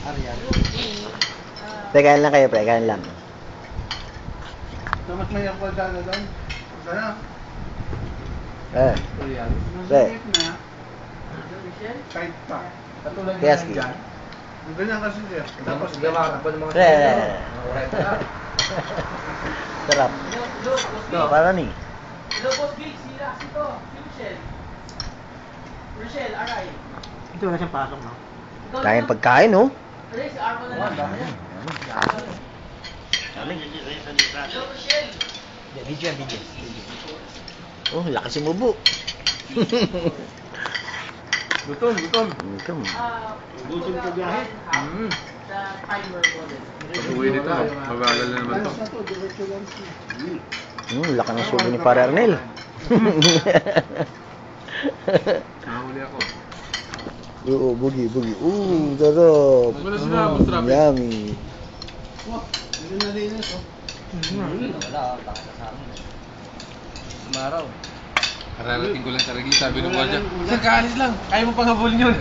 Ariel. Kain lang kayo, pre. Kain lang. Dapat may ako dala doon. Sana. Ariel. Pre. Kahit pa. Katulad Yes, ng dyan. Ganyan kasi siya. Tapos Pre. Sarap. Para ni. Hello, Boss Big. Sila ito. Si Michelle. Michelle, aray. ito na siyang pasok, no? Kain pagkain, oh. Aray, si Arman na lang. Dami. Hello, Michelle. Video yan, video. Oh, lakas yung mubo. Gutom. Gutom. Gutom ka biyahe? Sa timer model. Pag-uwi nito, mabagal na naman to. Laki ng subo ni Pare Arnel. Nakahuli ako. Oo, bugi. Sarap. Wala sila, masarap. Yummy. Hindi na linis, oh. Wala, bakit sa amin. Umaraw. Kararating ko lang sa Regli, sabi ng kanya, Sir, kaalis lang, kaya mo pang habulin yun.